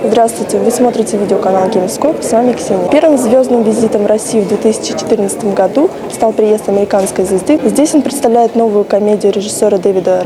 Здравствуйте, вы смотрите видеоканал GameScope, с вами Кристиан. Первым звездным визитом в Россию в 2014 году стал приезд американской звезды. Здесь он представляет новую комедию режиссера Дэвида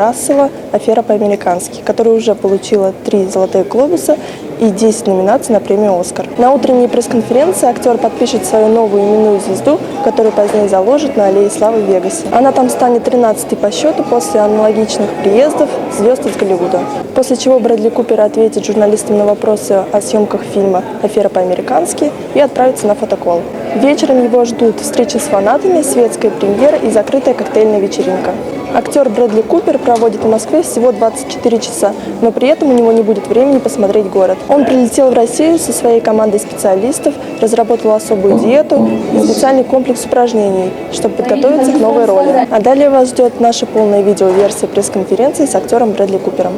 «Афера по-американски», которая уже получила 3 золотых глобуса и 10 номинаций на премию «Оскар». На утренней пресс-конференции актер подпишет свою новую именную звезду, которую позднее заложит на Аллее Славы в Вегасе. Она там станет 13-й по счету после аналогичных приездов звезд из Голливуда. После чего Брэдли Купер ответит журналистам на вопросы о съемках фильма «Афера по-американски» и отправится на фотокол. Вечером его ждут встречи с фанатами, светская премьера и закрытая коктейльная вечеринка. Актер Брэдли Купер проводит в Москве всего 24 часа, но при этом у него не будет времени посмотреть город. Он прилетел в Россию со своей командой специалистов, разработал особую диету и специальный комплекс упражнений, чтобы подготовиться к новой роли. А далее вас ждет наша полная видеоверсия пресс-конференции с актером Брэдли Купером.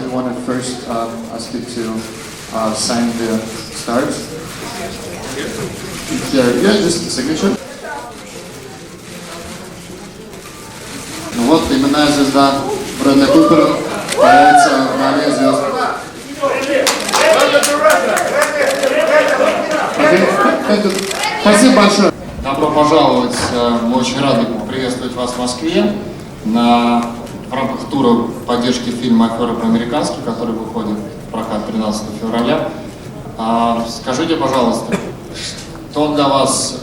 We want to first ask you to sign the stars. Yeah, just a signature. Ну вот, именная звезда Брэдли Купера появится на Аллее звезд. Спасибо большое. Добро пожаловать. Мы очень рады приветствовать вас в Москве в рамках тура поддержки фильма «Афера по-американски», который выходит в прокат 13 февраля. Скажите, пожалуйста, что для вас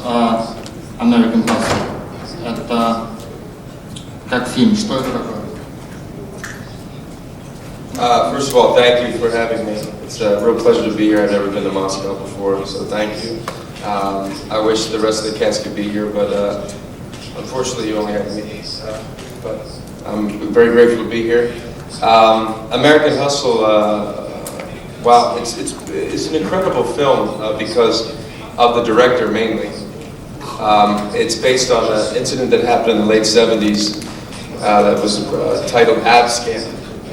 American Hustle? Это как фильм, что это такое? First of all, thank you for having me. It's a real pleasure to be here. I've never been to Moscow before, so thank you. I wish the rest of the cast could be here, but unfortunately you only have me. But I'm very grateful to be here. American Hustle, wow, it's an incredible film because of the director mainly. It's based on an incident that happened in the late 70s that was titled Abscan.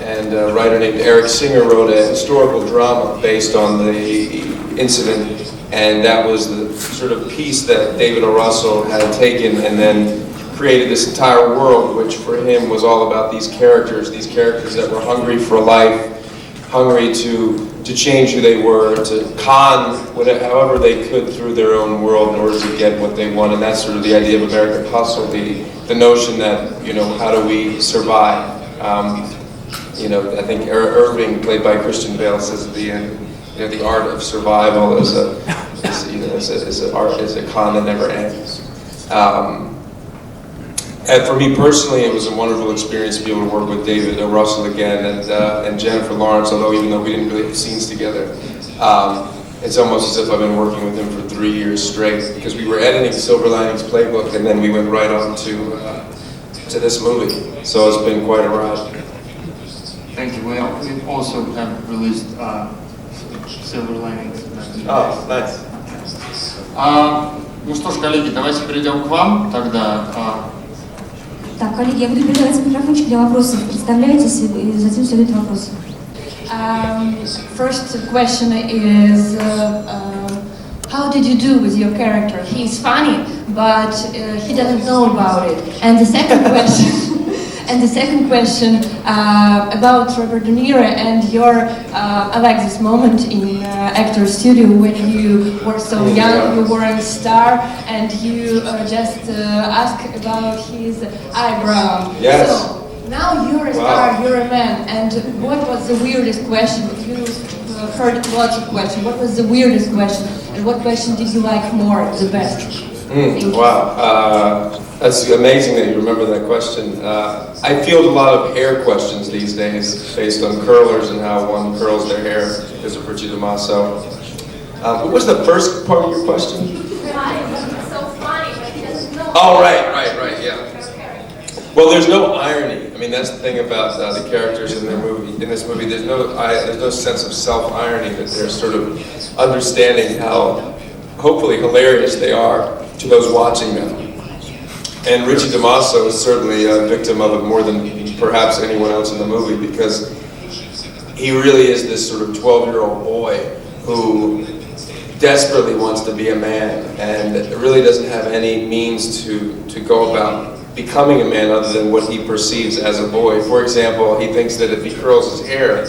And a writer named Eric Singer wrote a historical drama based on the incident, and that was the sort of piece that David O. Russell had taken and then created this entire world, which for him was all about these characters that were hungry for life, hungry to change who they were, to con however they could through their own world in order to get what they want. And that's sort of the idea of American Hustle, the notion that, you know, how do we survive? You know, I think Irving, played by Christian Bale, says the art of survival is a con that never ends. And for me personally, it was a wonderful experience to be able to work with David O. Russell again and Jennifer Lawrence, although even though we didn't really have scenes together, it's almost as if I've been working with him for 3 years straight, because we were editing Silver Linings Playbook and then we went right on to this movie. So it's been quite a ride. Thank you. We also have released Silver Linings. Oh, nice. Ну что ж, коллеги, давайте перейдем к вам тогда. Так, коллеги, я буду передавать микрофончик для вопросов. Представляйтесь, и затем следуют вопросы. First question is, how did you do with your character? He's funny, but he doesn't know about it. And the second question, about Robert De Niro and your, I like this moment in Actor Studio when you were so young, you were a star, and you just asked about his eyebrow. Yes. So, now you're a star, you're a man, and what was the weirdest question? You heard lots of questions. What was the weirdest question, and what question did you like more, the best? Wow, that's amazing that you remember that question. I field a lot of hair questions these days, based on curlers and how one curls their hair because of Richie Damaso. What was the first part of your question? So funny, but he doesn't know. Oh, right, yeah. Well, there's no irony. I mean, that's the thing about the characters in this movie. There's no sense of self-irony, that they're sort of understanding how, hopefully, hilarious they are to those watching them. And Richie Damaso is certainly a victim of it more than perhaps anyone else in the movie, because he really is this sort of 12-year-old boy who desperately wants to be a man and really doesn't have any means to go about becoming a man other than what he perceives as a boy. For example, he thinks that if he curls his hair,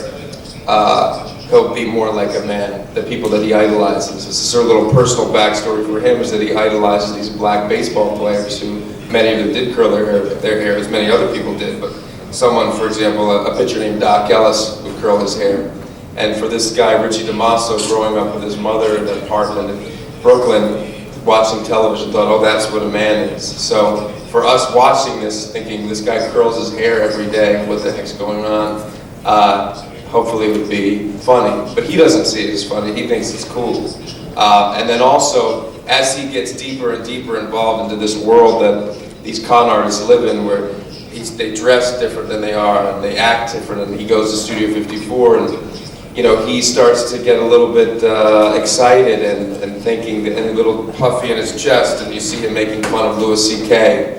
he'll be more like a man, the people that he idolizes. It's a sort of little personal backstory for him, is that he idolizes these black baseball players who, many of them did curl their hair as many other people did, but someone, for example, a pitcher named Doc Ellis would curl his hair. And for this guy, Richie Damaso, growing up with his mother in an apartment in Brooklyn, watching television, thought, oh, that's what a man is. So for us watching this, thinking this guy curls his hair every day, what the heck's going on? Hopefully it would be funny, but he doesn't see it as funny. He thinks it's cool. And then also, as he gets deeper and deeper involved into this world that these con artists live in, where they dress different than they are, and they act different, and he goes to Studio 54, and he starts to get a little bit excited and thinking, and a little puffy in his chest, and you see him making fun of Louis C.K.,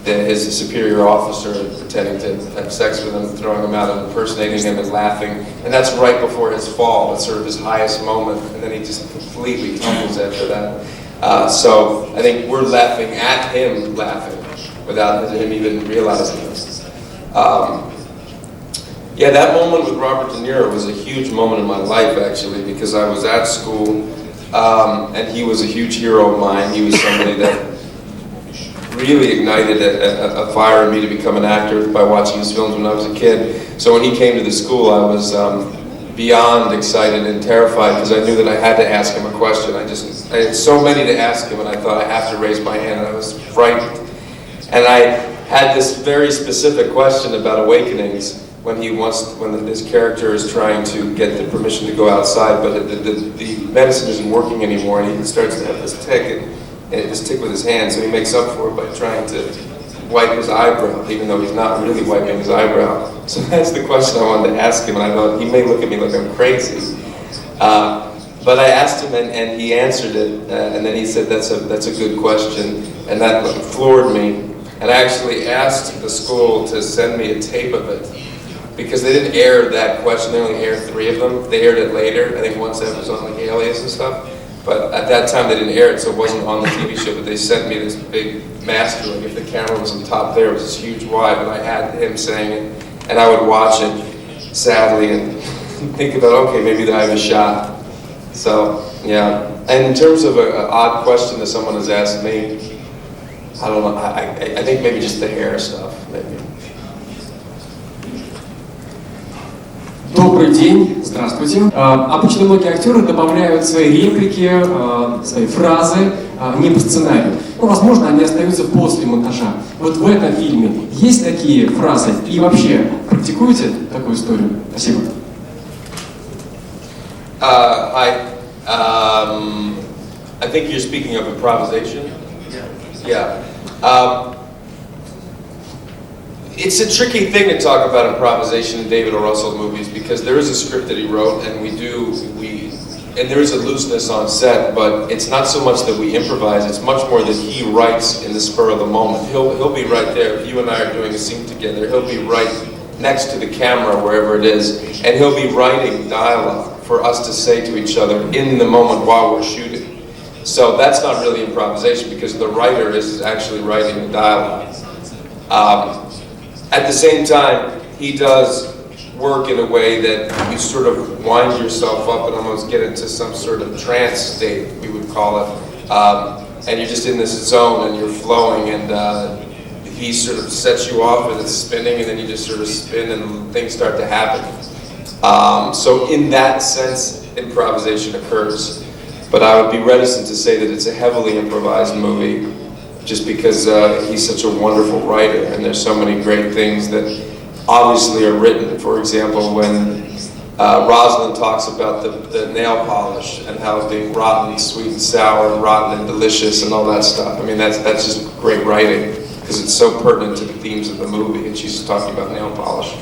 his superior officer, pretending to have sex with him, throwing him out and impersonating him and laughing. And that's right before his fall. It's sort of his highest moment, and then he just completely tumbles after that. So I think we're laughing at him laughing without him even realizing it. Yeah, that moment with Robert De Niro was a huge moment in my life, actually, because I was at school, and he was a huge hero of mine. He was somebody that really ignited a fire in me to become an actor by watching his films when I was a kid. So when he came to the school, I was beyond excited and terrified, because I knew that I had to ask him a question. I had so many to ask him, and I thought I have to raise my hand, and I was frightened. And I had this very specific question about awakenings, when his character is trying to get the permission to go outside, but the medicine isn't working anymore, and he starts to have this tick with his hand, so he makes up for it by trying to wipe his eyebrow, even though he's not really wiping his eyebrow. So that's the question I wanted to ask him, and I thought he may look at me like I'm crazy. But I asked him, and he answered it, and then he said, that's a good question, and that floored me. And I actually asked the school to send me a tape of it, because they didn't air that question. They only aired 3 of them. They aired it later. I think once that was on like Alias and stuff. But at that time they didn't air it, so it wasn't on the TV show. But they sent me this big master. Like if the camera was on top there, it was this huge wide, and I had him saying it, and I would watch it sadly and think about, okay, maybe I have a shot. So yeah. And in terms of an odd question that someone has asked me, I don't know. I think maybe just the hair stuff, maybe. Добрый день, здравствуйте. Обычно многие актеры добавляют свои реплики, свои фразы не по сценарию. Но, возможно, они остаются после монтажа. Вот в этом фильме есть такие фразы? И вообще, практикуете такую историю? Спасибо. I think you're speaking of improvisation. Yeah. It's a tricky thing to talk about improvisation in David O. Russell movies because there is a script that he wrote, and and there is a looseness on set, but it's not so much that we improvise, it's much more that he writes in the spur of the moment. He'll be right there. If you and I are doing a scene together, he'll be right next to the camera, wherever it is, and he'll be writing dialogue for us to say to each other in the moment while we're shooting. So that's not really improvisation because the writer is actually writing the dialogue. At the same time, he does work in a way that you sort of wind yourself up and almost get into some sort of trance state, we would call it. And you're just in this zone and you're flowing, and he sort of sets you off and it's spinning, and then you just sort of spin and things start to happen. So in that sense, improvisation occurs. But I would be reticent to say that it's a heavily improvised movie just because he's such a wonderful writer and there's so many great things that obviously are written. For example, when Rosalind talks about the nail polish and how it's being rotten, sweet and sour, and rotten and delicious and all that stuff. I mean, that's just great writing because it's so pertinent to the themes of the movie, and she's talking about nail polish.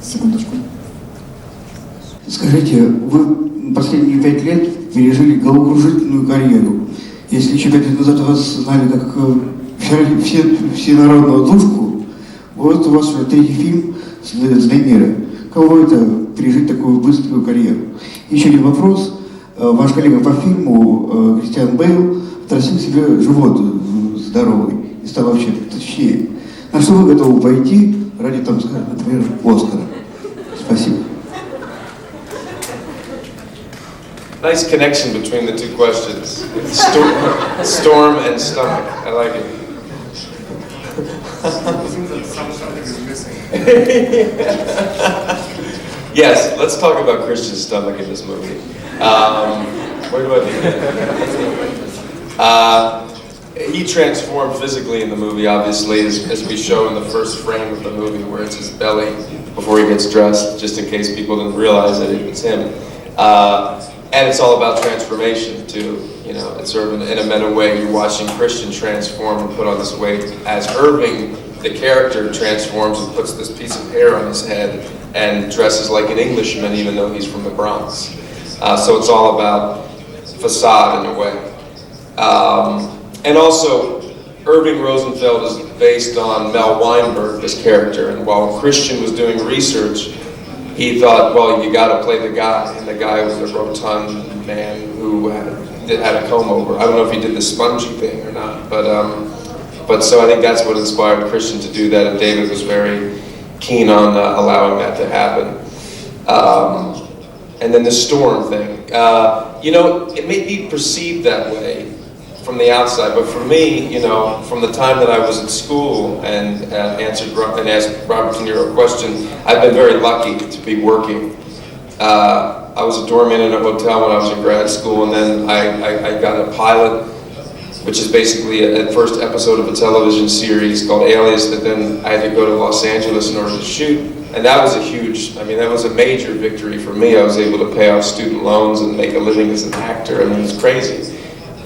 Секундочку. Скажите, вы последние 5 лет пережили головокружительную карьеру. Если еще 5 лет назад вас знали как всенародного душку, вот у вас уже 3-й фильм с Renner. Каково это пережить такую быструю карьеру? Еще один вопрос. Ваш коллега по фильму Кристиан Бэйл отрастил себе живот здоровый и стал вообще точнее. На что вы готовы пойти ради, там, скажем, например, Оскара? Спасибо. Nice connection between the two questions. Storm and stomach. I like it. Something is missing. Yes, let's talk about Christian's stomach in this movie. Where do I begin? He transformed physically in the movie, obviously, as we show in the first frame of the movie, where it's his belly before he gets dressed, just in case people didn't realize that it was him. And it's all about transformation too. You know, it's sort of in a meta way. You're watching Christian transform and put on this weight, as Irving, the character, transforms and puts this piece of hair on his head and dresses like an Englishman, even though he's from the Bronx. So it's all about facade in a way. And also, Irving Rosenfeld is based on Mel Weinberg, this character, and while Christian was doing research, he thought, well, you got to play the guy, and the guy was a rotund man who had a comb over. I don't know if he did the spongy thing or not, but so I think that's what inspired Christian to do that, and David was very keen on allowing that to happen. And then the storm thing. You know, it may be perceived that way from the outside, but for me, you know, from the time that I was in school and asked Robert De Niro a question, I've been very lucky to be working. I was a doorman in a hotel when I was in grad school, and then I got a pilot, which is basically a first episode of a television series called Alias, that then I had to go to Los Angeles in order to shoot. And that was that was a major victory for me. I was able to pay off student loans and make a living as an actor. I mean, it's crazy.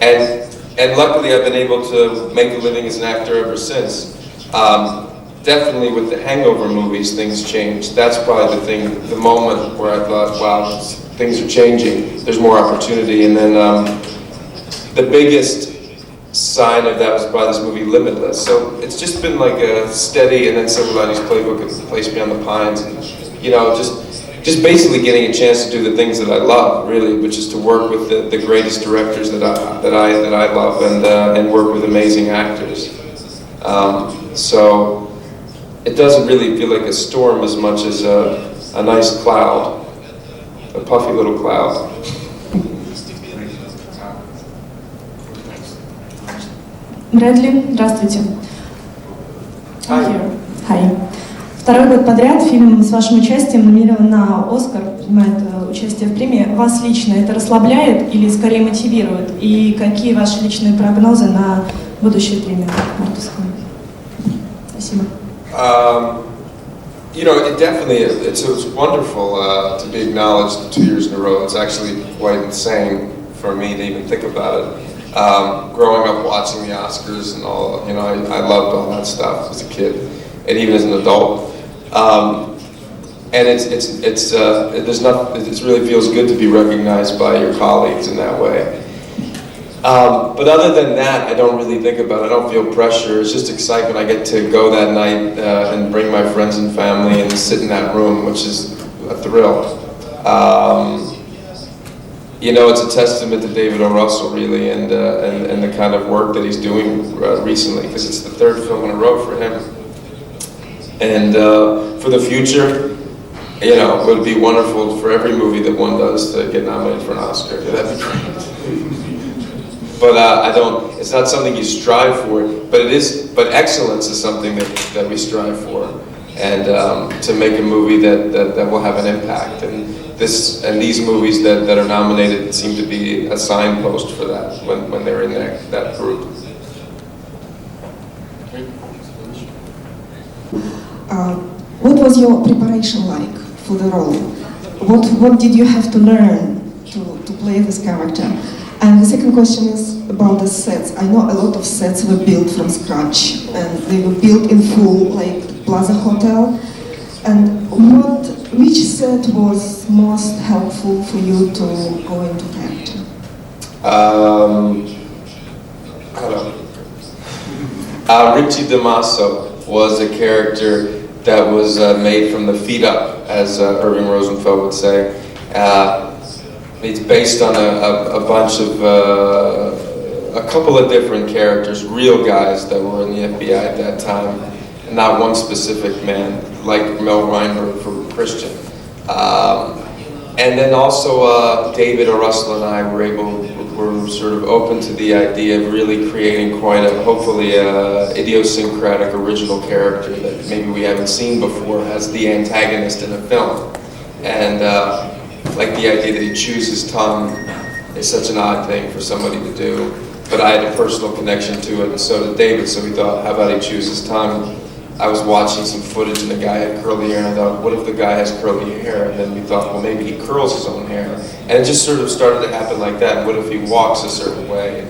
And luckily I've been able to make a living as an actor ever since. Definitely with the Hangover movies, things changed. That's probably the moment where I thought, wow, things are changing. There's more opportunity. And then the biggest sign of that was probably this movie Limitless. So it's just been like a steady, and then Somebody's Playbook and Place Beyond the Pines, and you know, just basically getting a chance to do the things that I love, really, which is to work with the greatest directors that I love, and work with amazing actors. So it doesn't really feel like a storm as much as a nice cloud, a puffy little cloud. Брэдли, здравствуйте. Hi. Hi. Второй год подряд фильм с вашим участием номинирован на Оскар, принимает участие в премии. Вас лично это расслабляет или скорее мотивирует? И какие ваши личные прогнозы на будущую премию Мартовскую? Спасибо. You know, it's wonderful to be acknowledged 2 years in a row. It's actually quite insane for me to even think about it. growing up watching the Oscars and all, you know, I loved all that stuff as a kid, and even as an adult. And it really feels good to be recognized by your colleagues in that way. But other than that, I don't really think about it. I don't feel pressure. It's just excitement. I get to go that night and bring my friends and family and sit in that room, which is a thrill. You know, it's a testament to David O. Russell, really, and the kind of work that he's doing recently, because it's the third film in a row for him. And for the future, you know, it would be wonderful for every movie that one does to get nominated for an Oscar. That'd be great. But it's not something you strive for, but excellence is something that we strive for. And to make a movie that will have an impact. And these movies that are nominated seem to be a signpost for that when they're in that group. What was your preparation like for the role? What did you have to learn to play this character? And the second question is about the sets. I know a lot of sets were built from scratch, and they were built in full, like Plaza Hotel. And which set was most helpful for you to go into character? Richie DeMasso was a character that was made from the feet up, as Irving Rosenfeld would say. It's based on a bunch of, a couple of different characters, real guys that were in the FBI at that time, and not one specific man, like Mel Reinberg for Christian. And then also David O. Russell and I were sort of open to the idea of really creating quite a, hopefully idiosyncratic original character that maybe we haven't seen before as the antagonist in a film. And like the idea that he chews his tongue is such an odd thing for somebody to do. But I had a personal connection to it, and so did David, so we thought, how about he chews his tongue? I was watching some footage and the guy had curly hair, and I thought, what if the guy has curly hair? And then we thought, well, maybe he curls his own hair. And it just sort of started to happen like that. What if he walks a certain way?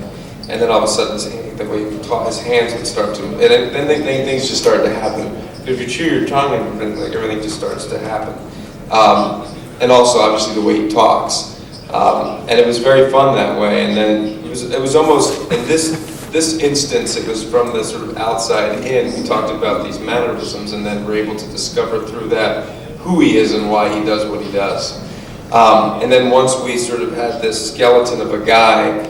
And then all of a sudden, the way he taught, his hands would start to, and then things just started to happen. But if you chew your tongue, and like everything just starts to happen. And also, obviously, the way he talks. And it was very fun that way. And then it was almost, in this instance, it was from the sort of outside in. We talked about these mannerisms, and then we're able to discover through that who he is and why he does what he does. And then once we sort of had this skeleton of a guy,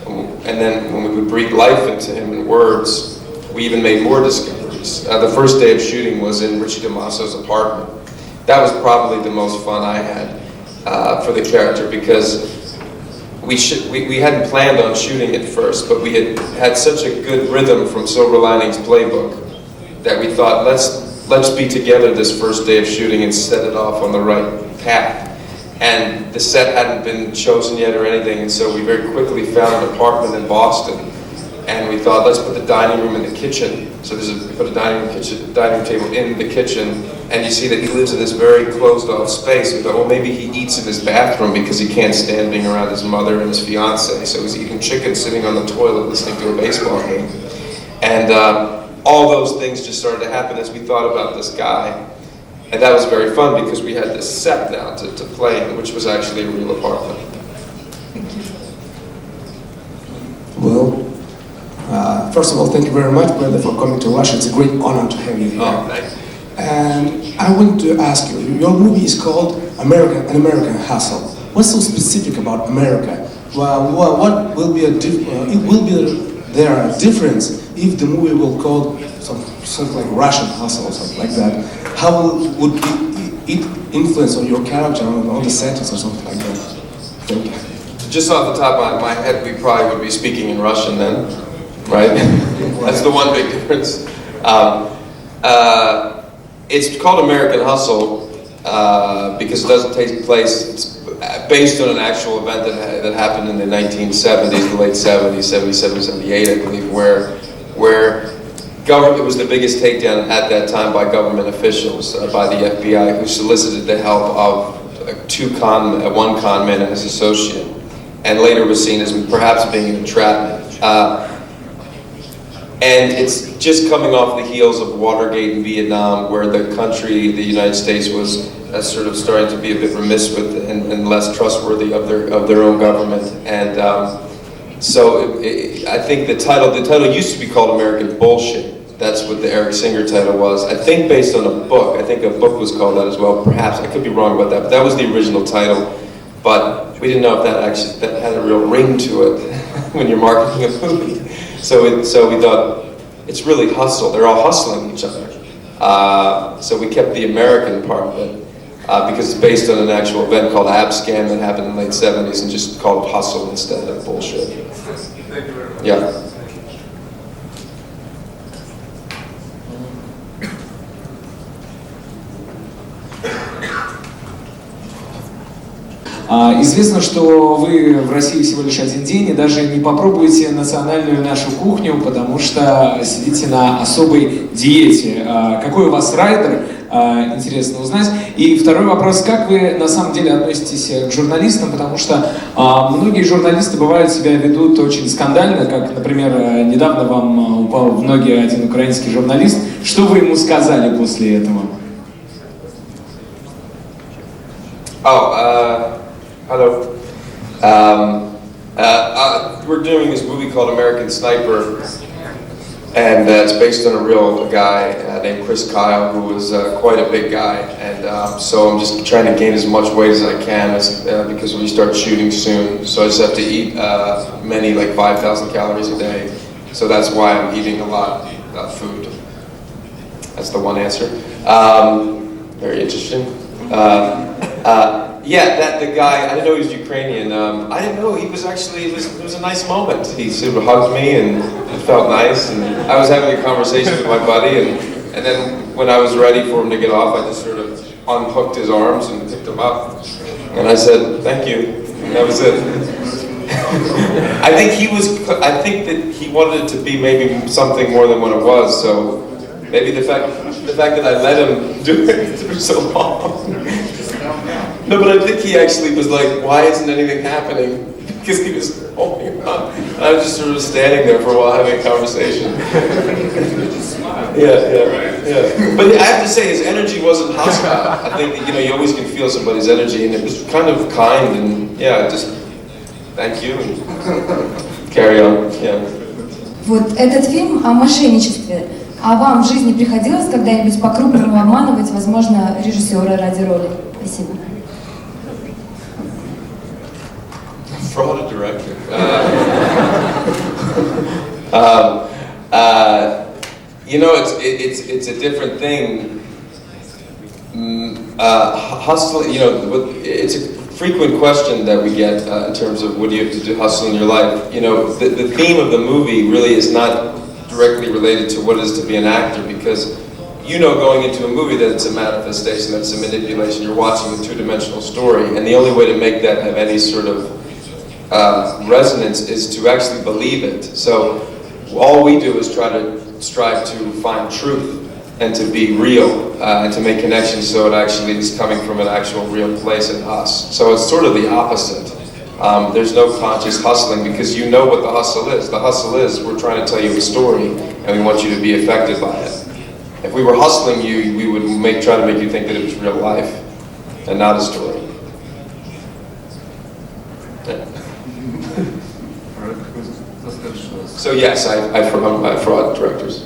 and then when we would breathe life into him in words, we even made more discoveries. The first day of shooting was in Richie DeMasso's apartment. That was probably the most fun I had for the character, because we hadn't planned on shooting it first, but we had such a good rhythm from Silver Linings Playbook that we thought, let's be together this first day of shooting and set it off on the right path. And the set hadn't been chosen yet or anything, and so we very quickly found an apartment in Boston, and we thought, let's put the dining room in the kitchen. So we put a dining table in the kitchen, and you see that he lives in this very closed-off space. We thought, well, maybe he eats in his bathroom because he can't stand being around his mother and his fiance. So he's eating chicken sitting on the toilet listening to a baseball game. And all those things just started to happen as we thought about this guy. And that was very fun because we had this set now to play in, which was actually a real apartment. Thank you. Well, first of all, thank you very much, brother, for coming to Russia. It's a great honor to have you here. Oh, thanks. And I want to ask you, your movie is called An American Hustle. What's so specific about America? Well, what will be there a difference if the movie will call something like Russian Hustle or something like that? How would it influence on your character, on the sentence or something like that? Thank you. Just off the top of my head, we probably would be speaking in Russian then, right? That's the one big difference. It's called American Hustle because it doesn't take place, it's based on an actual event that happened in the 1970s, the late 70s, 77, 78, I believe, where it was the biggest takedown at that time by government officials, by the FBI, who solicited the help of one con man and his associate, and later was seen as perhaps being an entrapment. And it's just coming off the heels of Watergate in Vietnam, where the country, the United States, was sort of starting to be a bit remiss with and less trustworthy of their own government. And so I think the title used to be called American Bullshit. That's what the Eric Singer title was. I think based on a book. I think a book was called that as well. Perhaps I could be wrong about that, but that was the original title. But we didn't know if that had a real ring to it when you're marketing a movie. So we thought, it's really hustle. They're all hustling each other. So we kept the American part of it because it's based on an actual event called Abscam that happened in the late 70s and just called it hustle instead of bullshit. Thank you very much. Yeah. Известно, что вы в России всего лишь один день и даже не попробуете национальную нашу кухню, потому что сидите на особой диете. Какой у вас райдер? Интересно узнать. И второй вопрос, как вы на самом деле относитесь к журналистам, потому что многие журналисты бывают себя ведут очень скандально, как, например, недавно вам упал в ноги один украинский журналист. Что вы ему сказали после этого? Hello. We're doing this movie called American Sniper, and it's based on a real guy named Chris Kyle, who was quite a big guy, and so I'm just trying to gain as much weight as I can because we start shooting soon, so I just have to eat many, like 5,000 calories a day, so that's why I'm eating a lot of food. That's the one answer. Very interesting. Yeah, the guy, I didn't know he was Ukrainian. I didn't know, he was actually, it was a nice moment. He sort of hugged me and it felt nice. And I was having a conversation with my buddy and then when I was ready for him to get off, I just sort of unhooked his arms and picked him up. And I said, thank you. And that was it. I think that he wanted it to be maybe something more than what it was. So maybe the fact that I let him do it for so long. No, but I think he actually was like, why isn't anything happening? Because he was holding on. I was just sort of standing there for a while having a conversation. Yeah. But I have to say, his energy wasn't hostile. I think that, you always can feel somebody's energy, and it was kind of kind, and just thank you, and carry on. Yeah. Вот этот фильм о мошенничестве. А вам в жизни приходилось когда-нибудь по-крупному обманывать, возможно, режиссера ради роли? Спасибо. Fraud a director. It's a different thing. Hustling, it's a frequent question that we get in terms of what do you have to do hustle in your life. The theme of the movie really is not directly related to what it is to be an actor, because going into a movie that it's a manifestation, that it's a manipulation, you're watching a two-dimensional story, and the only way to make that have any sort of resonance is to actually believe it. So all we do is strive to find truth and to be real and to make connections so it actually is coming from an actual real place in us. So it's sort of the opposite. There's no conscious hustling because you know what the hustle is. The hustle is we're trying to tell you a story and we want you to be affected by it. If we were hustling you, we would try to make you think that it was real life and not a story. Yeah. So yes, I fraud directors.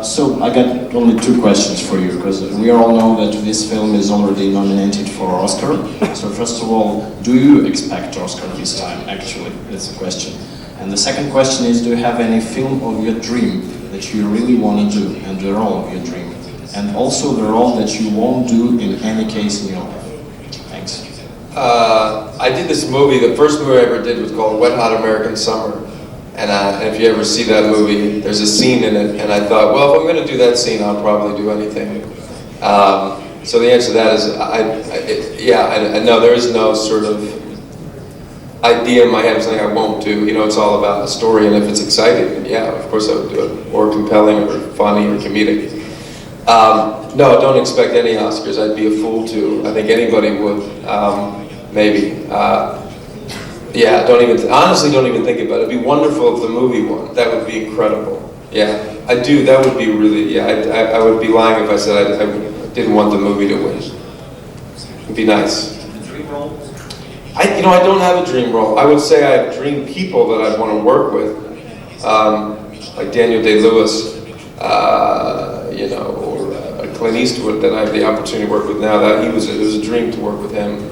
So I got only two questions for you, because we all know that this film is already nominated for Oscar. So first of all, do you expect Oscar this time, actually? That's the question. And the second question is, do you have any film of your dream that you really want to do, and the role of your dream? And also the role that you won't do in any case in your life? Thanks. I did this movie, the first movie I ever did was called Wet Hot American Summer. And if you ever see that movie, there's a scene in it, and I thought, well, if I'm going to do that scene, I'll probably do anything. So the answer to that is, I know there is no sort of idea in my head of something I won't do. It's all about the story, and if it's exciting, yeah, of course I would do it. Or compelling, or funny, or comedic. No, don't expect any Oscars. I'd be a fool to. I think anybody would, maybe. Yeah, honestly don't even think about it. It'd be wonderful if the movie won. That would be incredible. Yeah, I do. That would be really, yeah, I would be lying if I said I didn't want the movie to win. It'd be nice. Dream role? I don't have a dream role. I would say I have dream people that I'd want to work with. Like Daniel Day-Lewis, or Clint Eastwood that I have the opportunity to work with now. It was a dream to work with him.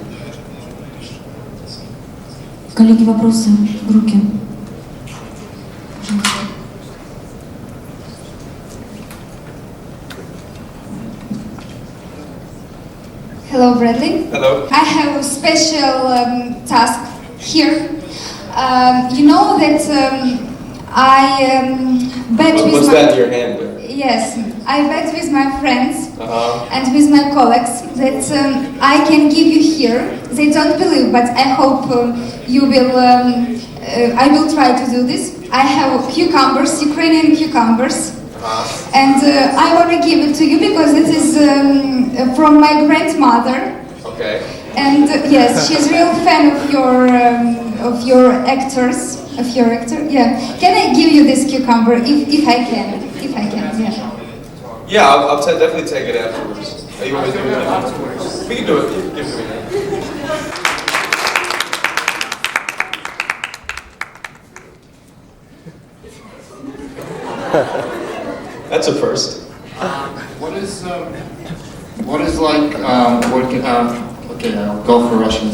Коллеги, вопросы в руки. Hello, Bradley. Hello. I have a special task here. You know that I bet with What's my... that in your hand there? Yes, I bet with my friends Uh-huh. and with my colleagues that I can give you here. They don't believe, but I hope you will. I will try to do this. I have cucumbers, Ukrainian cucumbers. And I want to give it to you because it is from my grandmother. Okay. And yes, she's a real fan of your actors, of your actor. Yeah. Can I give you this cucumber if I can? If I can, yeah. Yeah, I'll definitely take it afterwards. Oh, you want me to do it afterwards? We can do it. Give it to me. That's a first. What is like working? Okay, I'll go for Russian.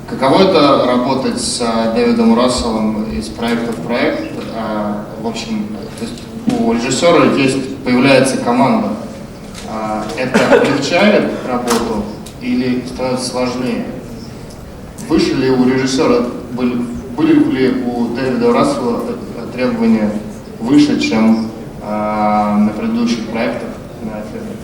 Каково это работать с Дэвидом Расселом из проекта в проект? В общем, то есть у режиссера появляется команда. Это облегчает работу или становится сложнее? Выше ли у режиссера, были ли у Дэвида Рассела требования выше, чем на предыдущих проектах на Афере?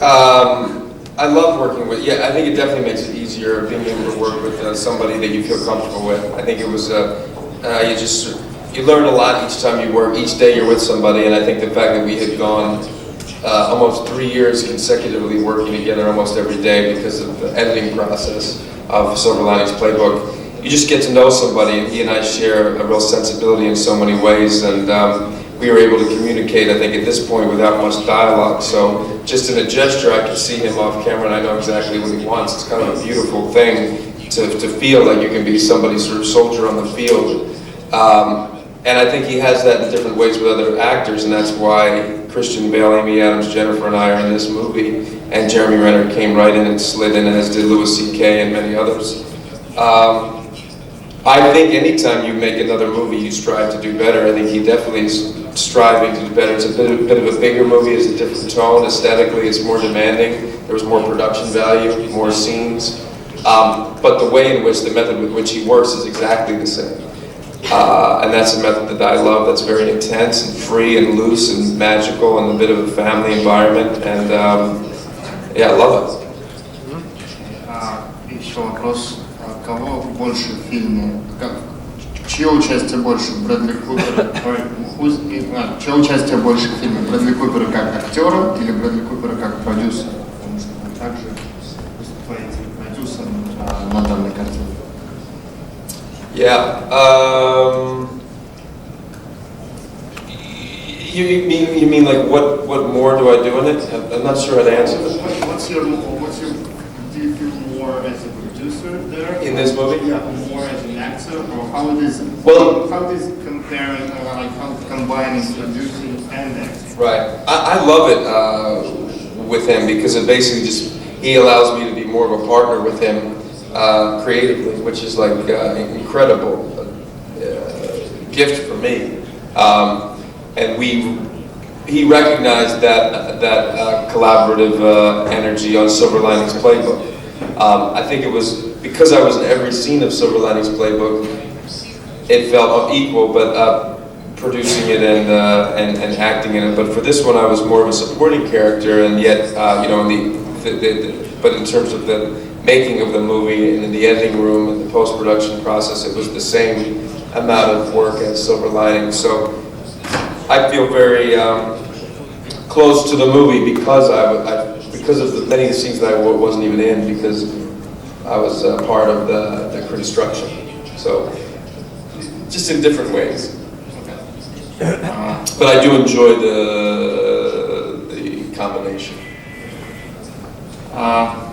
I love working with, I think it definitely makes it easier being able to work with somebody that you feel comfortable with. I think it was, you learn a lot each time you work, each day you're with somebody, and I think the fact that we had gone almost 3 years consecutively working together almost every day because of the editing process of Silver Linings Playbook, you just get to know somebody, and he and I share a real sensibility in so many ways, and we were able to communicate, I think, at this point without much dialogue. So just in a gesture, I can see him off camera and I know exactly what he wants. It's kind of a beautiful thing to feel like you can be somebody's sort of soldier on the field. And I think he has that in different ways with other actors, and that's why Christian, Bale, Amy Adams, Jennifer, and I are in this movie. And Jeremy Renner came right in and slid in, as did Louis C.K. and many others. I think anytime you make another movie, you strive to do better. I think he definitely is striving to do better. It's a bit of a bigger movie. It's a different tone. Aesthetically, it's more demanding. There was more production value, more scenes. But the way in which, the method with which he works is exactly the same. And that's a method that I love, that's very intense and free and loose and magical and a bit of a family environment. And yeah, I love it. Еще вопрос. Кого больше в фильме? Чье участие больше? Брэдли Купера? Чье участие больше в фильме? Брэдли Купера как актера или Брэдли Купера как продюсера? Потому что вы также выступаете продюсером на данной картине. Yeah. You mean like what more do I do in it? I'm not sure how to answer this. Do you feel more as a producer there? In this movie? Yeah, more as an actor, or how does comparing, how combining producing and acting? Right. I love it with him because it basically he allows me to be more of a partner with him creatively, which is like an incredible gift for me. And he recognized that collaborative energy on Silver Linings Playbook. I think it was because I was in every scene of Silver Linings Playbook, it felt equal, but producing it and acting in it. But for this one, I was more of a supporting character, and yet, but in terms of the making of the movie and in the editing room and the post-production process, it was the same amount of work as Silver Linings. So I feel very close to the movie because because of many of the scenes that I wasn't even in because I was part of the construction. So just in different ways. But I do enjoy the combination.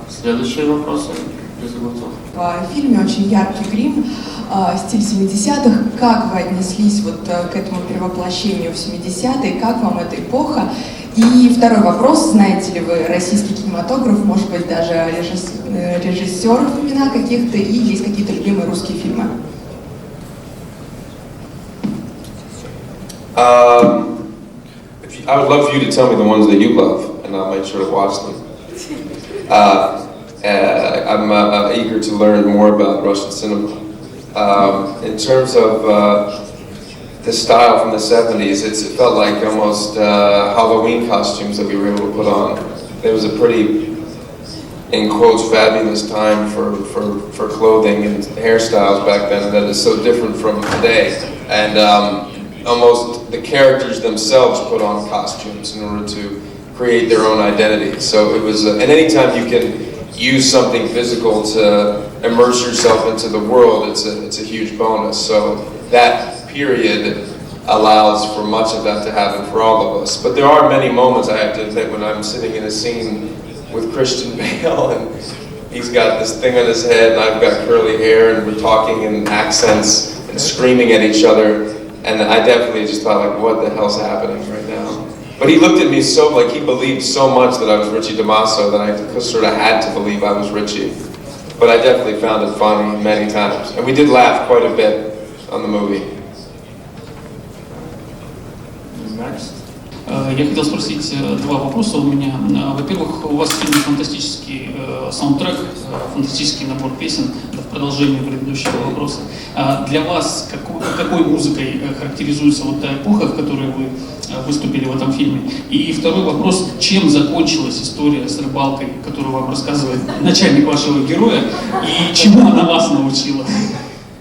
Следующие вопросы. В фильме очень яркий грим, стиль 70-х. Как вы отнеслись вот к этому перевоплощению в 70-е? Как вам эта эпоха? И второй вопрос. Знаете ли вы российский кинематограф, может быть, даже режиссеров имена каких-то, и есть какие-то любимые русские фильмы? I would love for you to tell me the ones that you love, and I'll make sure to watch them. I'm eager to learn more about Russian cinema. In terms of the style from the 70s, it felt like almost Halloween costumes that we were able to put on. It was a pretty, in quotes, fabulous time for clothing and hairstyles back then that is so different from today. And almost the characters themselves put on costumes in order to create their own identity. So it was, and anytime you can use something physical to immerse yourself into the world, it's a huge bonus. So that period allows for much of that to happen for all of us. But there are many moments, I have to admit, when I'm sitting in a scene with Christian Bale and he's got this thing on his head and I've got curly hair and we're talking in accents and screaming at each other. And I definitely just thought, like, what the hell's happening right now? But he looked at me so, like, he believed so much that I was Richie DeMasso that I sort of had to believe I was Richie. But I definitely found it funny many times. And we did laugh quite a bit on the movie. Next. Я хотел спросить два вопроса у меня. Во-первых, у вас в фильме фантастический саундтрек, фантастический набор песен, в продолжение предыдущего вопроса. Для вас какой музыкой характеризуется вот та эпоха, в которой вы выступили в этом фильме? И второй вопрос, чем закончилась история с рыбалкой, которую вам рассказывает начальник вашего героя, и чему она вас научила?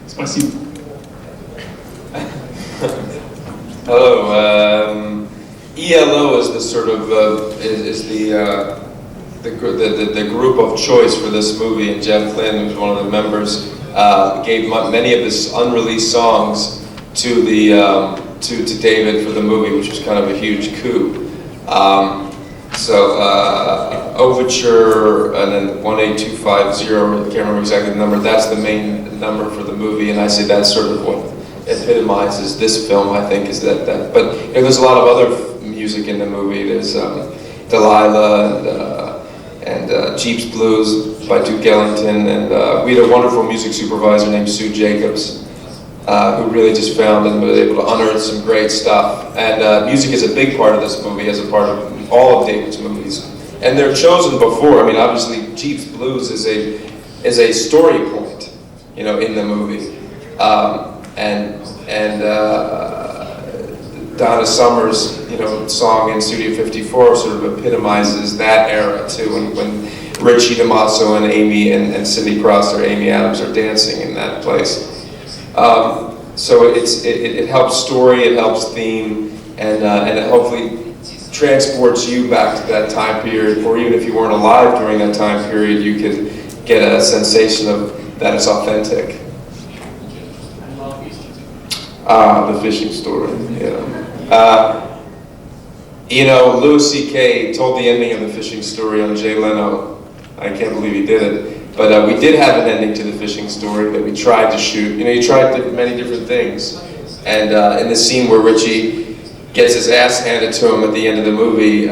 Спасибо. Hello. ELO is the sort of the group of choice for this movie, and Jeff Flynn, who's one of the members, gave many of his unreleased songs to David for the movie, which was kind of a huge coup. Overture and then 18250, I can't remember exactly the number. That's the main number for the movie, and I say that's sort of what epitomizes this film. I think is that. But you know, there's a lot of other music in the movie. There's Delilah and Jeep's Blues by Duke Ellington, and we had a wonderful music supervisor named Sue Jacobs, who really just found and was able to unearth some great stuff. And music is a big part of this movie, as a part of all of David's movies. And they're chosen before. I mean, obviously, Jeep's Blues is a story point, you know, in the movie, and Donna Summer's, you know, song in Studio 54 sort of epitomizes that era too, when Richie DeMasso and Amy and Cindy Cross or Amy Adams are dancing in that place. So it helps story, it helps theme, and it hopefully transports you back to that time period, or even if you weren't alive during that time period, you could get a sensation of that it's authentic. The fishing story, you know, Louis C.K. told the ending of the fishing story on Jay Leno. I can't believe he did it. But we did have an ending to the fishing story that we tried to shoot. You know, you tried many different things. And in the scene where Richie gets his ass handed to him at the end of the movie,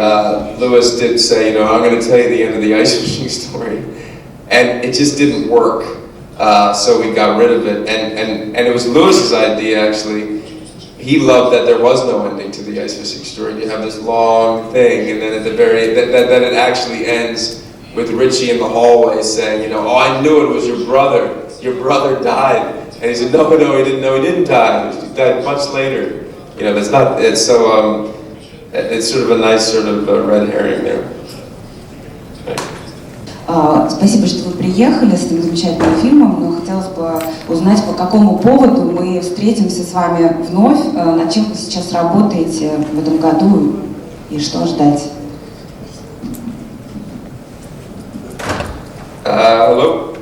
Louis did say, you know, I'm going to tell you the end of the ice fishing story. And it just didn't work. So we got rid of it. And it was Louis's idea, actually. He loved that there was no ending to the ice fishing story. You have this long thing, and then at the very, that it actually ends with Richie in the hallway saying, you know, oh, I knew it was your brother. Your brother died. And he said, no, he didn't know he didn't die. He died much later. You know, that's not, it's so, it's sort of a nice sort of red herring there. Спасибо, что вы приехали с этим замечательным фильмом, но хотелось бы узнать, по какому поводу мы встретимся с вами вновь, над чем вы сейчас работаете в этом году и что ждать. Hello.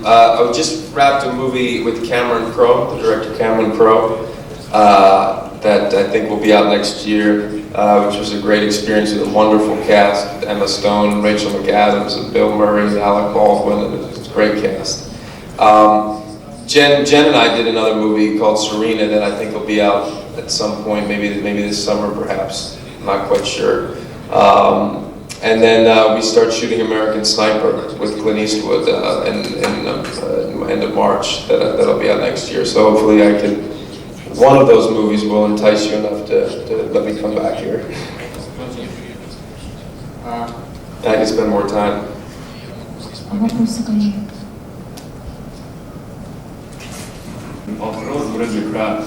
I just wrapped a movie with Cameron Crowe, the director Cameron Crowe, that I think will be out next year, which was a great experience with a wonderful cast: Emma Stone, Rachel McAdams, and Bill Murray, and Alec Baldwin, and it was a great cast. Jen and I did another movie called Serena that I think will be out at some point, maybe this summer perhaps. I'm not quite sure. And then we start shooting American Sniper with Clint Eastwood in end of March. That'll be out next year. So hopefully one of those movies will entice you enough to let me come back here. I can spend more time. Вопрос вроде про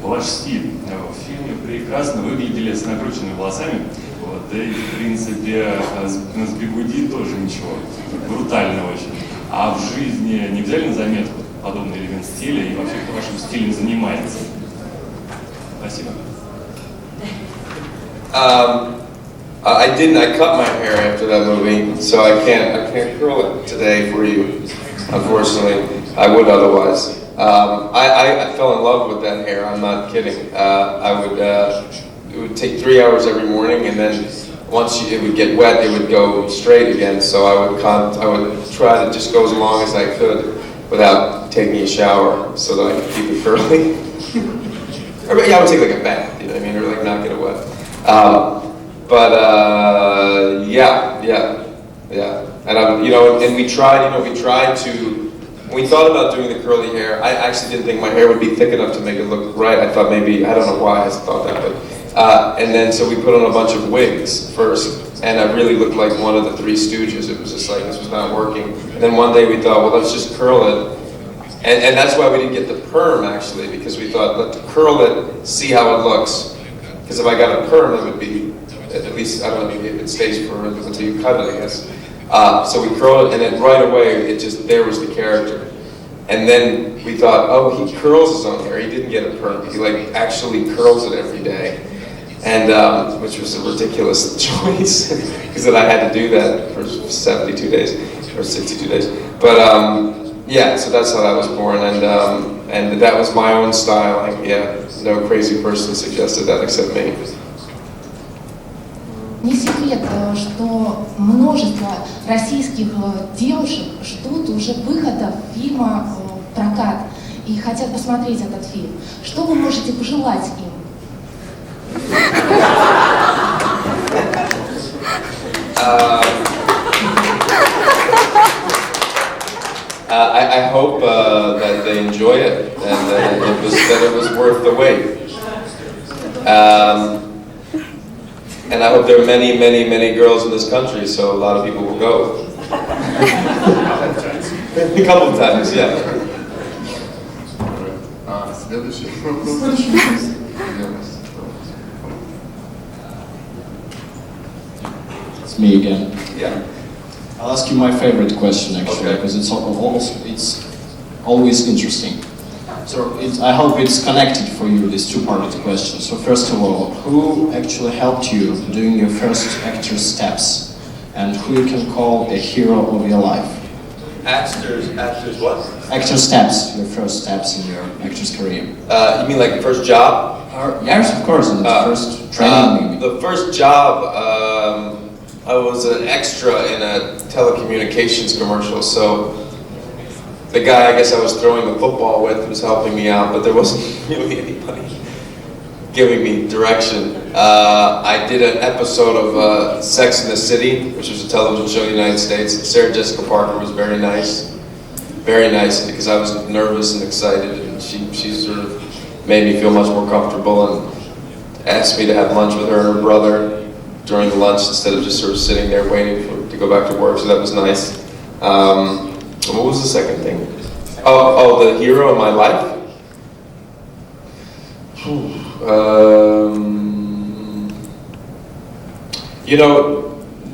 ваш стиль. В фильме прекрасно выглядели с накрученными волосами. Вот, да и в принципе с бигуди тоже ничего. Брутально очень. А в жизни не взяли на заметку подобный элемент стиля и вообще кто вашим стилем занимается? Спасибо. I didn't. I cut my hair after that movie, so I can't curl it today for you. Unfortunately, I would otherwise. I fell in love with that hair. I'm not kidding. It would take 3 hours every morning, and then once it would get wet, it would go straight again. So I would try to just go as long as I could without taking a shower, so that I could keep it curly. Or yeah, I would take like a bath, you know what I mean, or like not get it wet. Yeah. And we tried to. When we thought about doing the curly hair, I actually didn't think my hair would be thick enough to make it look right. I thought maybe, I don't know why I thought that, but, and then so we put on a bunch of wigs first, and I really looked like one of the Three Stooges. It was just like, this was not working. And then one day we thought, well, let's just curl it. And that's why we didn't get the perm, actually, because we thought, let's curl it, see how it looks. Because if I got a perm, it would be, at least, I don't know, maybe it stays for until you cut it, I guess. So we curled it, and then right away, there was the character. And then we thought, oh, he curls his own hair. He didn't get a perm. He actually curls it every day. And, which was a ridiculous choice, because then I had to do that for 72 days, or 62 days. But, yeah, so that's how that was born, and that was my own style. No crazy person suggested that except me. Не секрет, что множество российских девушек ждут уже выхода фильма в прокат и хотят посмотреть этот фильм. Что вы можете пожелать им? I hope that they enjoy it and that it was worth the wait. And I hope there are many, many, many girls in this country, so a lot of people will go. A couple of times, yeah. Следующий вопрос. It's me again. Yeah. I'll ask you my favorite question, actually, because it's always interesting. So I hope it's connected for you, this two-parted question. So first of all, who actually helped you doing your first actor steps, and who you can call a hero of your life? Actors what? Actor steps, your first steps in your actor's career. You mean like first job? Yes, of course, and the first training maybe. The first job, I was an extra in a telecommunications commercial, so the guy I guess I was throwing the football with was helping me out, but there wasn't really anybody giving me direction. I did an episode of Sex and the City, which was a television show in the United States. Sarah Jessica Parker was very nice, because I was nervous and excited, and she sort of made me feel much more comfortable and asked me to have lunch with her and her brother during the lunch instead of just sort of sitting there waiting to go back to work, so that was nice. What was the second thing? Oh, the hero of my life?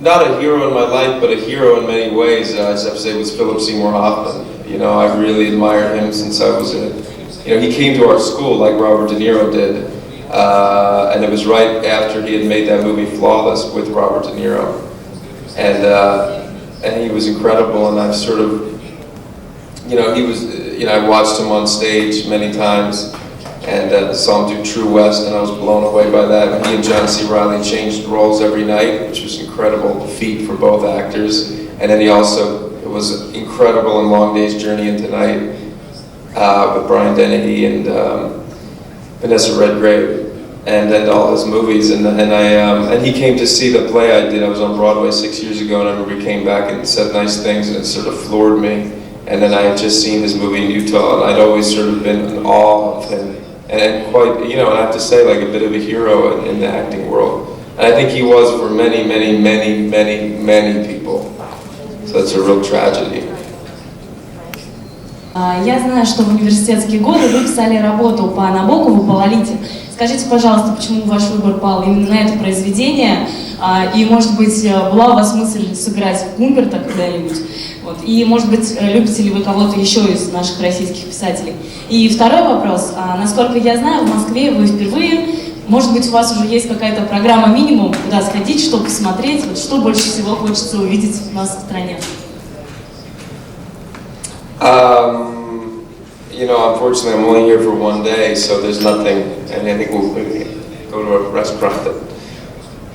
Not a hero in my life, but a hero in many ways, I have to say, was Philip Seymour Hoffman. I've really admired him since I was he came to our school like Robert De Niro did. And it was right after he had made that movie Flawless with Robert De Niro. And and he was incredible. And I've sort of, I watched him on stage many times, and saw him do True West, and I was blown away by that. He and John C. Reilly changed roles every night, which was incredible feat for both actors. And then he also was incredible in Long Day's Journey into Night with Brian Dennehy and Vanessa Redgrave, and all his movies. And he came to see the play I did. I was on Broadway 6 years ago, and I remember he came back and said nice things, and it sort of floored me. And then I had just seen his movie in Utah, and I'd always sort of been in awe of him. And quite, and I have to say, like a bit of a hero in the acting world. And I think he was for many, many, many, many, many people. So it's a real tragedy. Я знаю, что в университетские годы вы писали работу по Набокову, по Лолите. Скажите, пожалуйста, почему ваш выбор пал именно на это произведение? И, может быть, была у вас мысль сыграть Гумберта когда-нибудь? Вот. И, может быть, любите ли вы кого-то еще из наших российских писателей? И второй вопрос. Насколько я знаю, в Москве вы впервые. Может быть, у вас уже есть какая-то программа минимум, куда сходить, что посмотреть? Вот что больше всего хочется увидеть у нас в стране? Unfortunately, I'm only here for one day, so there's nothing. And I think we'll go to a restaurant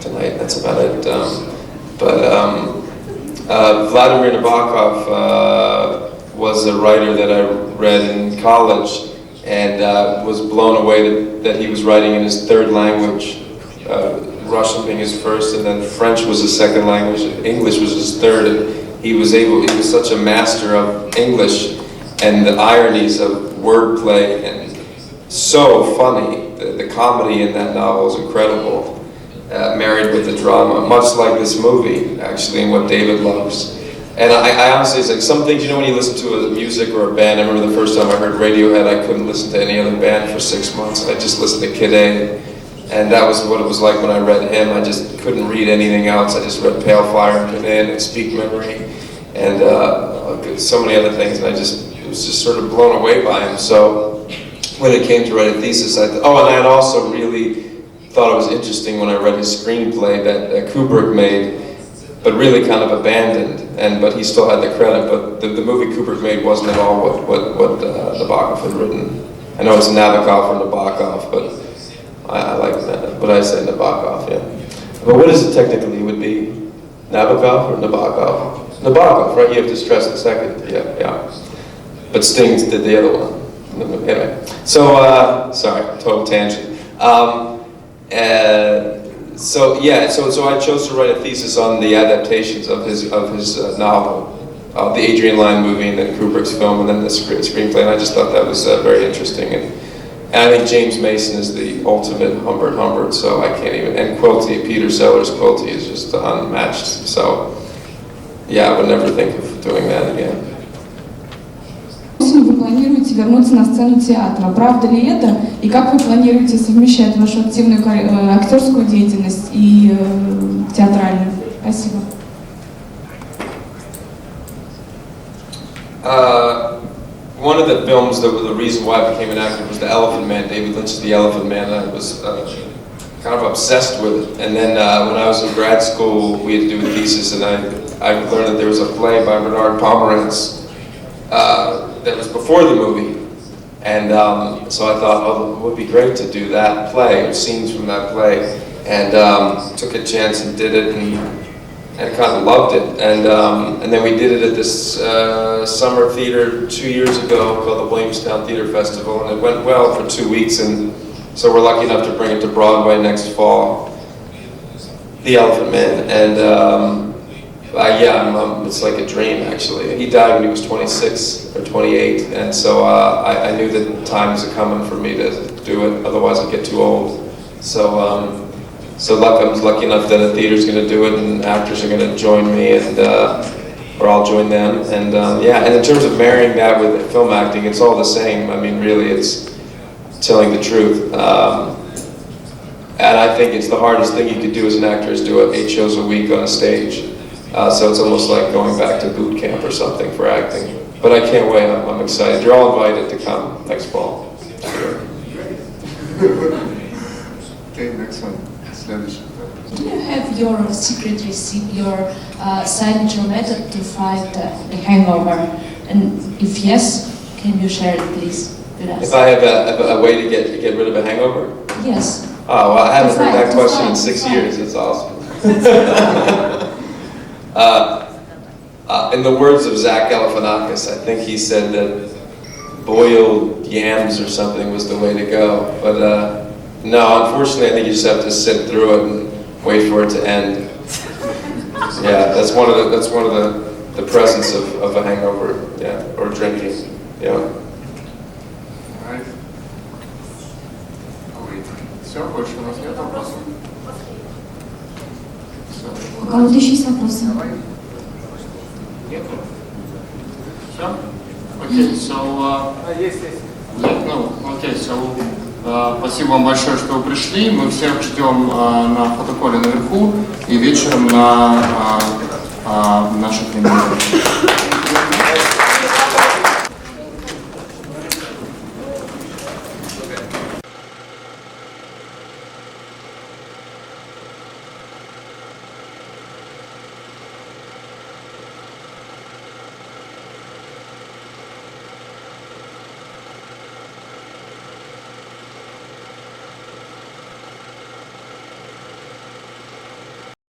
tonight. That's about it. Vladimir Nabokov was a writer that I read in college, and was blown away that he was writing in his third language, Russian being his first, and then French was his second language, English was his third. And he was such a master of English and the ironies of wordplay, and so funny. The comedy in that novel is incredible, married with the drama, much like this movie, actually, and what David loves. And I honestly, it's like some things, when you listen to a music or a band. I remember the first time I heard Radiohead, I couldn't listen to any other band for 6 months. I just listened to Kid A, and that was what it was like when I read him. I just couldn't read anything else. I just read Pale Fire and Kid A and Speak Memory, and so many other things, and I was just sort of blown away by him. So when it came to write a thesis, and I had also really thought it was interesting when I read his screenplay that Kubrick made, but really kind of abandoned, but he still had the credit. But the movie Kubrick made wasn't at all what Nabokov had written. I know it's Nabokov or Nabokov, but I like that. But I say Nabokov, yeah. But what is it technically? It would be Nabokov or Nabokov? Nabokov, right? You have to stress the second, yeah. But Sting did the other one. Anyway, so sorry, total tangent. So I chose to write a thesis on the adaptations of his novel, the Adrian Lyne movie, and then Kubrick's film, and then the screenplay. And I just thought that was very interesting. And I think James Mason is the ultimate Humbert. So I can't even. And Quilty, Peter Sellers' Quilty is just unmatched. So yeah, I would never think of doing that again. Вы планируете вернуться на сцену театра. Правда ли это? И как вы планируете совмещать вашу активную актерскую деятельность и театральную? Спасибо. One of the films that was the reason why I became an actor was The Elephant Man. David Lynch's The Elephant Man. I was kind of obsessed with it. And then when I was in grad school, we had to do a thesis, and I learned that there was a play by Bernard Pomerantz that was before the movie, and so I thought, it would be great to do that play, scenes from that play, and took a chance and did it, and kind of loved it, and then we did it at this summer theater 2 years ago called the Williamstown Theater Festival, and it went well for 2 weeks, and so we're lucky enough to bring it to Broadway next fall, The Elephant Man, and it's like a dream, actually. He died when he was 26 or 28, and so I knew that time was coming for me to do it, otherwise I'd get too old. So I was lucky enough that a theater's going to do it, and actors are going to join me, and or I'll join them. And and in terms of marrying that with film acting, it's all the same. I mean, really, it's telling the truth. And I think it's the hardest thing you could do as an actor is do 8 shows a week on a stage. So it's almost like going back to boot camp or something for acting. But I can't wait, I'm excited. You're all invited to come next fall. Okay, next one. Следующий. Do you have your secret recipe, your signature method to fight the hangover? And if yes, can you share it, please, with us? If I have a way to get rid of a hangover? Yes. Oh, well, I haven't heard that question in 6 years. It's awesome. In the words of Zach Galifianakis, I think he said that boiled yams or something was the way to go. But no, unfortunately, I think you just have to sit through it and wait for it to end. Yeah, that's one of the presence of a hangover, yeah, or drinking, yeah. Все, больше у нас нет вопросов. У кого-то еще есть вопросы? Нет? Все? Окей, so, есть. Нет, ну, окей, so, спасибо вам большое, что вы пришли. Мы всех ждем на фотоколе наверху и вечером на наших премьерах.